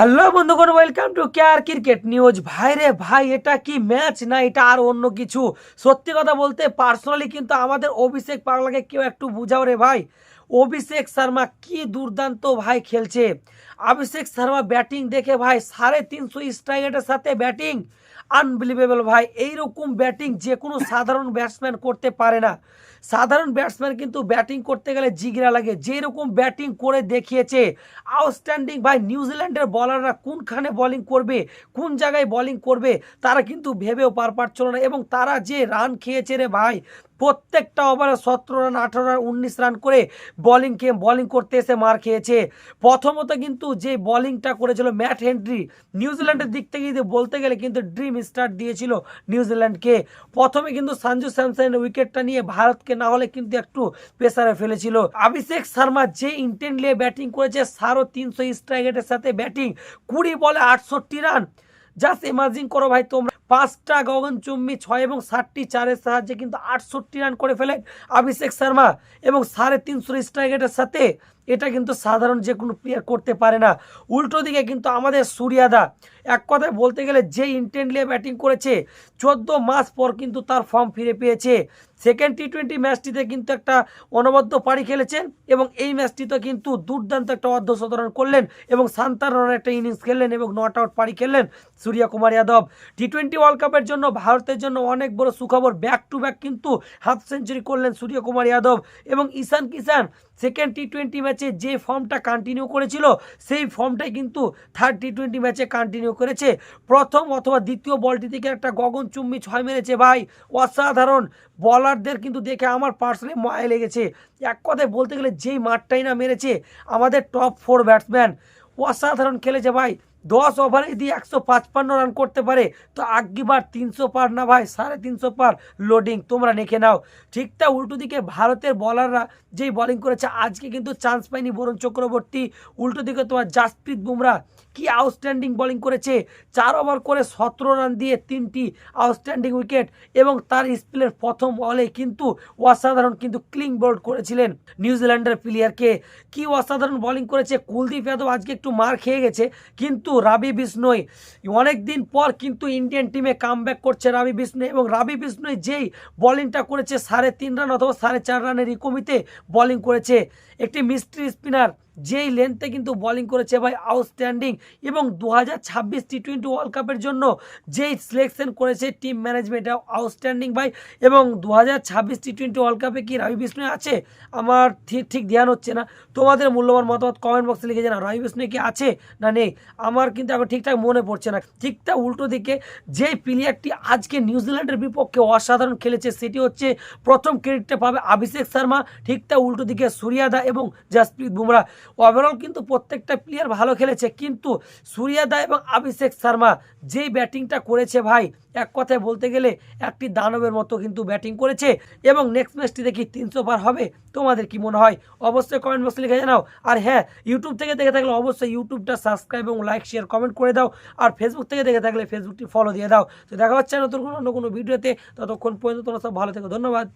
Hello বন্ধুগণ, welcome to care cricket news. ভাই রে ভাই, এটা কি ম্যাচ না এটা আর অন্য কিছু? সত্যি কথা বলতে পার্সোনালি কিন্তু আমাদের অভিষেক পাগলাকে কেউ একটু বুঝাও রে ভাই। অভিষেক শর্মা কি দুর্দান্ত ভাই খেলছে। অভিষেক শর্মা ব্যাটিং দেখে ভাই 350 স্ট্রাইক রেটের সাথে ব্যাটিং আনবিলিভেবল ভাই। এইরকম ব্যাটিং যে কোনো সাধারণ ব্যাটসম্যান করতে পারে না। সাধারণ ব্যাটসম্যান কিন্তু ব্যাটিং করতে গেলে জিগরা লাগে, যেরকম ব্যাটিং করে দেখিয়েছে আউটস্ট্যান্ডিং ভাই। নিউজিল্যান্ডের বলাররা কোনখানে বোলিং করবে, কোন জায়গায় বোলিং করবে তারা কিন্তু ভেবেও পারছিল না, এবং তারা যে রান খেয়েছে রে ভাই, প্রত্যেকটা ওভারে 17 রান, 18 রান, 19 রান করে বোলিং করতে এসে মার খেয়েছে। প্রথমত কিন্তু যে বোলিংটা করেছিল ম্যাট হেনরি, নিউজিল্যান্ডের দিক থেকে যদি বলতে গেলে কিন্তু ড্রিম স্টার্ট দিয়েছিল নিউজিল্যান্ডকে। প্রথমে কিন্তু সঞ্জু স্যামসনের উইকেটটা নিয়ে ভারতকে না হলে কিন্তু একটু প্রেসারে ফেলেছিল। অভিষেক শর্মা যে ইন্টেন্ট নিয়ে ব্যাটিং করেছে 350 স্ট্রাইক রেটের সাথে ব্যাটিং, 20 বলে 68 রান। জাস্ট ইমাজিন করো ভাই তোমরা, 5টা গগনচুম্বী 6 এবং 7টি চারের সাহায্যে কিন্তু 68 রান করে ফেলেন অভিষেক শর্মা, এবং 350 স্ট্রাইক রেটের সাথে। এটা কিন্তু সাধারণ যে কোনো প্লেয়ার করতে পারে না। উল্টো দিকে কিন্তু আমাদের সূর্যাদা, এক কথায় বলতে গেলে যে ইন্টেন্ট নিয়ে ব্যাটিং করেছে 14 মাস পর কিন্তু তার ফর্ম ফিরে পেয়েছে। সেকেন্ড টি20 ম্যাচটিতে কিন্তু একটা অনবদ্য পারি খেলেছেন, এবং এই ম্যাচটিতে কিন্তু দুর্দান্ত একটা অর্ধশতরান করলেন এবং 57 রানের একটা ইনিংস খেললেন এবং নট আউট পারি খেললেন সূর্যকুমার যাদব। টি20 ওয়ার্ল্ড কাপের জন্য ভারতের জন্য অনেক বড় সুখবর, ব্যাক টু ব্যাক কিন্তু হাফ সেঞ্চুরি করলেন সূর্যকুমার যাদব। এবং ঈশান কিষান সেকেন্ড টি20 ম্যাচে যে ফর্মটা কন্টিনিউ করেছিল সেই ফর্মটাই কিন্তু থার্ড টি20 ম্যাচে কন্টিনিউ করেছে। প্রথম অথবা দ্বিতীয় বলটি থেকে একটা গগনচুম্বী 6 মেরেছে ভাই, অসাধারণ। বলারদের কিন্তু দেখে আমার পার্সোনালি মায়া লেগেছে। এক কথায় বলতে গেলে যেই মারটাই না মেরেছে আমাদের টপ 4 ব্যাটসম্যান, অসাধারণ খেলেছে ভাই। 10 ওভারে যদি 155 রান করতে পারে তো আগিবার 300 পার না ভাই, 350 পার লোডিং তোমরা দেখে নাও। ঠিকটা উল্টো দিকে ভারতের বলাররা যেই বোলিং করেছে আজকে কিন্তু চান্স পায়নি বরুণ চক্রবর্তী। উল্টো দিকে তোমার জাসপ্রীত বুমরা কি আউটস্ট্যান্ডিং বোলিং করেছে, 4 ওভার করে 17 রান দিয়ে 3টি আউটস্ট্যান্ডিং উইকেট, এবং তার স্পেলের প্রথম বলে কিন্তু অসাধারণ কিন্তু ক্লিন বোল্ড করেছিলেন নিউজিল্যান্ডের প্লেয়ারকে। কি অসাধারণ বোলিং করেছে। কুলদীপ যাদব আজকে একটু মার খেয়ে গেছে, কিন্তু রাবি বিষ্ণই অনেক দিন পর কিন্তু ইন্ডিয়ান টিমে কামব্যাক করছে রাবি বিষ্ণই, এবং রাবি বিষ্ণই যেই বোলিংটা করেছে 3.5 রান অথবা 4.5 রানের রিকমিতে বোলিং করেছে। একটি মিস্ট্রি স্পিনার যেই লেন্থে কিন্তু বোলিং করেছে ভাই, আউটস্ট্যান্ডিং। এবং 2026 টি20 ওয়ার্ল্ড কাপের জন্য যেই সিলেকশন করেছে টিম ম্যানেজমেন্ট, আউটস্ট্যান্ডিং ভাই। এবং 2026 টি20 ওয়ার্ল্ড কাপে কি রবি বিষ্ণু আছে? আমার ঠিক ধ্যান হচ্ছে না। তোমাদের মূল্যবান মতামত কমেন্ট বক্সে লিখে জানাও, রবি বিষ্ণু কি আছে না নেই। আমার কিন্তু এখন ঠিকঠাক মনে পড়ছে না। ঠিকঠাক উল্টো দিকে যেই প্লেয়ারটি আজকে নিউজিল্যান্ডের বিপক্ষে অসাধারণ খেলেছে সেটি হচ্ছে, প্রথম ক্রেডিটটা পাবে অভিষেক শর্মা, ঠিকঠাক উল্টো দিকে সূর্যাদা এবং জাসপ্রীত বুমরা। ওভারঅল কিন্তু প্রত্যেকটা প্লেয়ার ভালো খেলেছে, কিন্তু সূর্যাদা এবং অভিষেক শর্মা যেই ব্যাটিংটা করেছে ভাই, এক কথায় বলতে গেলে একটি দানবের মতো কিন্তু ব্যাটিং করেছে। এবং নেক্সট ম্যাচটি দেখি 300 পার হবে। তোমাদের কি মনে হয় অবশ্যই কমেন্ট বক্সে লিখে জানাও। আর হ্যাঁ, ইউটিউব থেকে দেখে থাকলে অবশ্যই ইউটিউবটা সাবস্ক্রাইব এবং লাইক শেয়ার কমেন্ট করে দাও। আর ফেসবুক থেকে দেখে থাকলে ফেসবুকটি ফলো দিয়ে দাও। তো দেখা হচ্ছে নতুন অন্য কোনো ভিডিওতে, ততক্ষণ পর্যন্ত তোমরা সব ভালো থেকো। ধন্যবাদ।